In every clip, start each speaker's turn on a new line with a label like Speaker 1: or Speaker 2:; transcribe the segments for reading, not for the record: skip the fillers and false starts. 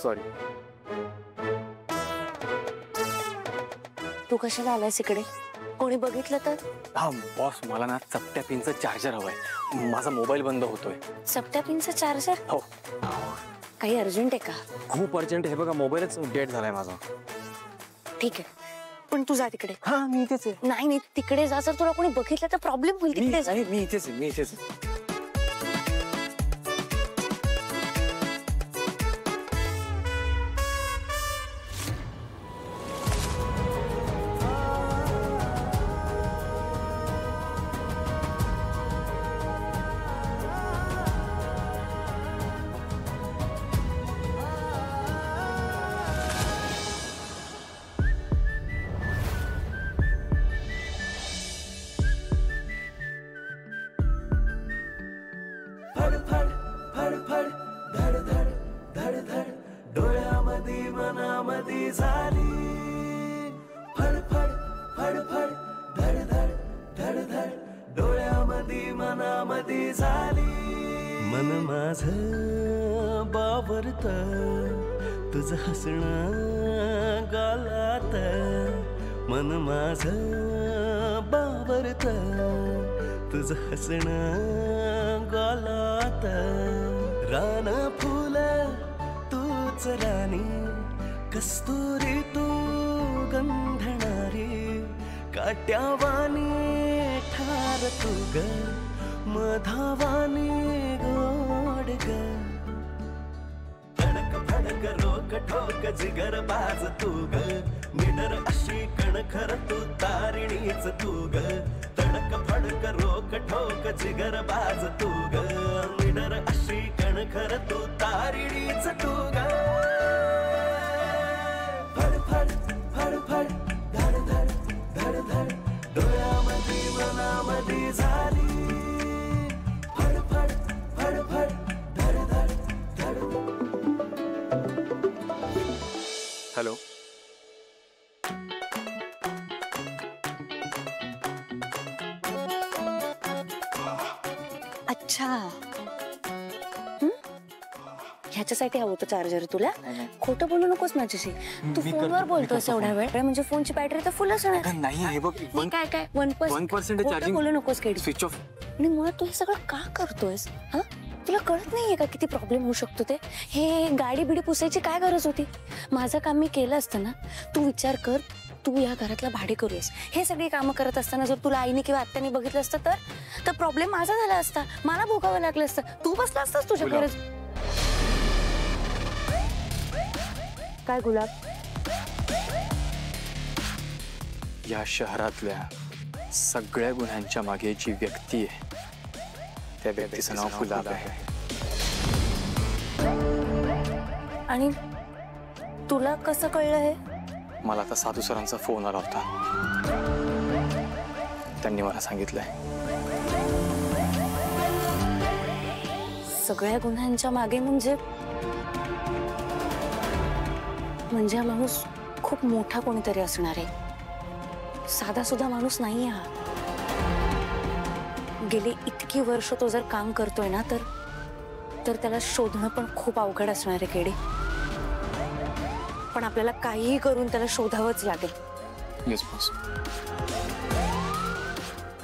Speaker 1: Sorry.
Speaker 2: तू कशाला आलायस इकडे? कोणी बघितलं तर?
Speaker 1: हा बॉस, मला ना चपट्या पिनचं चार्जर हवंय. माझा मोबाईल बंद होतोय.
Speaker 2: चपट्या पिनचं चार्जर?
Speaker 1: हो.
Speaker 2: काही अर्जंट आहे का?
Speaker 1: खूप अर्जंट आहे बघा, मोबाईलच डेड झालाय माझा.
Speaker 2: ठीक आहे, पण तू जा तिकडे.
Speaker 1: हा मी इथेच आहे.
Speaker 2: नाही तिकडे जा, जर तुला कोणी बघितलं तर प्रॉब्लेम होईल. तिकडे जा.
Speaker 1: मी इथेच आहे. डोळ्यामध्ये मनामध्ये झाली फडफड फडफड धडधड धडधड. डोळ्यामध्ये मनामध्ये झाली. मन माझं बावरत तुझं हसणं गालात. मन माझं बावरत तुझं हसणं गालात. रान फुल तूच राणी, कस्तुरी तू गंधणारी. काट्यावानी ठार तू ग, मधावानी गोड ग. फडक फडक रोक ठोक जिगर बाज तू ग. निडर अशी कणखर तू तारिणीच तू ग. तडक फडक रोक ठोक जिगर बाज तू ग. निडर अशी कणखर तू तारिणीच तू ग. फडफड फडफड धडधड धडधड. डोळ्यामध्ये मनामध्ये झाली फडफड फडफड धडधड धडधड. हॅलो.
Speaker 2: अच्छा, ह्याच्यासाठी हवं होतं चार्जर तुला? खोटं बोलू नकोस माझ्याशी. तू फोनवर बोलतोस एवढा वेळ, म्हणजे फोनची बॅटरी तर फुल असणार.
Speaker 1: नाही हे बघ,
Speaker 2: काय काय 1% चार्जिंग. बोलू नकोस केडी.
Speaker 1: Switch off.
Speaker 2: आणि मुळात तू हे सगळं का करतोयस? हा, तुला कळत नाहीये का किती प्रॉब्लेम होऊ शकतो ते? हे गाडी बिडी पुसायची काय गरज होती? माझं काम मी केलं असतं ना. तू विचार कर, तू या घरातला भाडे करूस. हे सगळी कामं करत असताना जर तुला आईने किंवा आत्याने बघितलं असतं तर प्रॉब्लेम माझा झाला असता. मला भोगावं लागलं असतं. तू बसला असतास तुझ्या गरज. काय गुलाब?
Speaker 1: या शहरातल्या सगळ्या गुन्ह्यांच्या मागे जी व्यक्ती आहे त्या व्यक्तीचं नाव गुलाब आहे.
Speaker 2: आणि तुला कसं कळलं हे?
Speaker 1: मला आता साधू सरांचा फोन आला होता. त्यांनी मला सांगितलंय.
Speaker 2: सगळ्या गुन्ह्यांच्या मागे म्हणजे हा माणूस खूप मोठा कोणीतरी असणार आहे. साधा सुद्धा माणूस नाहीये हा. गेली इतकी वर्ष तो जर काम करतोय ना तर त्याला शोधणं पण खूप अवघड असणार आहे केडी. पण आपल्याला काहीही करून त्याला शोधावंच लागेल.
Speaker 1: Yes boss.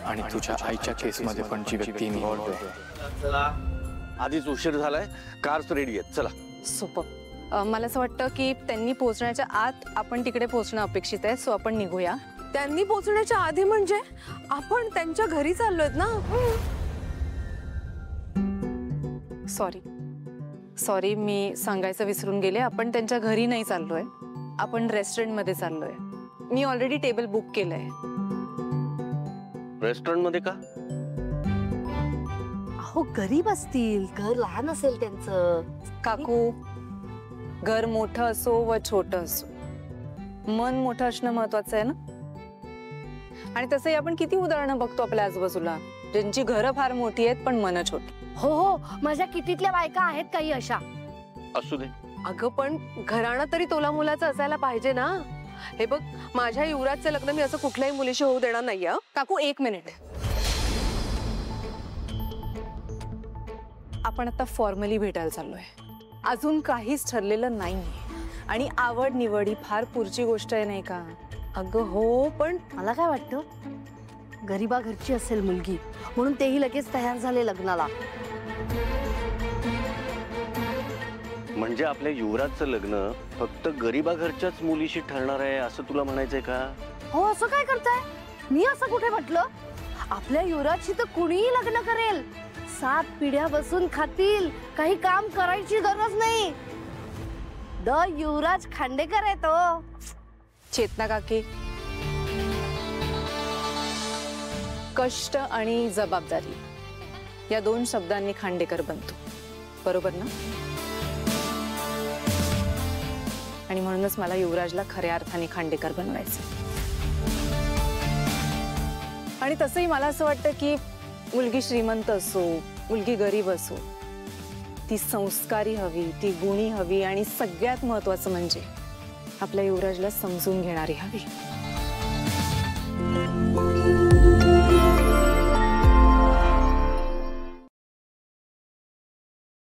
Speaker 1: आणि तुझ्या आईच्या केसमध्ये पण जी व्यक्ती इन्व्हॉल्व्ह आहे.
Speaker 3: चला, आधीच उशीर झालाय. कार्स रेडी आहेत, चला.
Speaker 4: सुपर. मला असं वाटतं की त्यांनी पोहोचण्याच्या आत आपण तिकडे पोहोचणं अपेक्षित आहे. सो आपण निघूया.
Speaker 5: त्यांनी पोहोचण्याच्या आधी म्हणजे आपण त्यांच्या घरी चाललोय ना.
Speaker 4: सॉरी मी सांगायचं विसरून गेले. आपण त्यांच्या घरी नाही चाललोय, आपण रेस्टॉरंट मध्ये चाललोय. मी ऑलरेडी टेबल बुक केलंय.
Speaker 3: रेस्टॉरंट मध्ये का?
Speaker 5: अहो गरीब असतील, घर लहान असेल त्यांचं.
Speaker 4: काकू, घर मोठं असो व छोटं असो, मन मोठं असणं महत्वाचं आहे ना. आणि तसंही आपण किती उदाहरणं बघतो आपल्या आजूबाजूला ज्यांची घरं फार मोठी आहेत पण मन छोटी.
Speaker 5: हो, माझ्या कितीतल्या बायका आहेत काही अशा.
Speaker 3: असू दे.
Speaker 5: अगं पण घराणं तरी तोला मुलाचं असायला पाहिजे ना. हे बघ, माझ्या युवराजचं लग्न मी असं कुठल्याही मुलीशी होऊ देणार नाहीये.
Speaker 4: काकू 1 मिनिट. आपण आता फॉर्मली भेटायला चाललोय. अजून काहीच ठरलेलं नाहीये आणि आवड निवड ही फार पुढची गोष्ट आहे नाही का?
Speaker 6: अगं हो, पण मला काय वाटतं, गरीबा घरची असेल मुलगी म्हणून तेही लगेच तयार झाले लग्नाला.
Speaker 3: म्हणजे आपल्या युवराजचं लग्न फक्त गरीबा घरच्याच मुलीशी ठरणार आहे असं तुला म्हणायचंय का?
Speaker 6: हो, असं काय करताय? मी असं कुठे म्हटलं? आपल्या युवराजशी तर कुणीही लग्न करेल. 7 पिढ्या बसून खातील, काही काम करायची गरज नाही. द युवराज खांडेकर आहे तो.
Speaker 4: चेतना काकी, कष्ट आणि जबाबदारी या 2 शब्दांनी खांडेकर बनतो, बरोबर ना? आणि म्हणूनच मला युवराजला खऱ्या अर्थाने खांडेकर बनवायचं. आणि तसंही मला असं वाटतं की मुलगी श्रीमंत असो, मुलगी गरीब असो, ती संस्कारी हवी, ती गुणी हवी आणि सगळ्यात महत्त्वाचं म्हणजे आपल्या युवराजला समजून घेणारी हवी.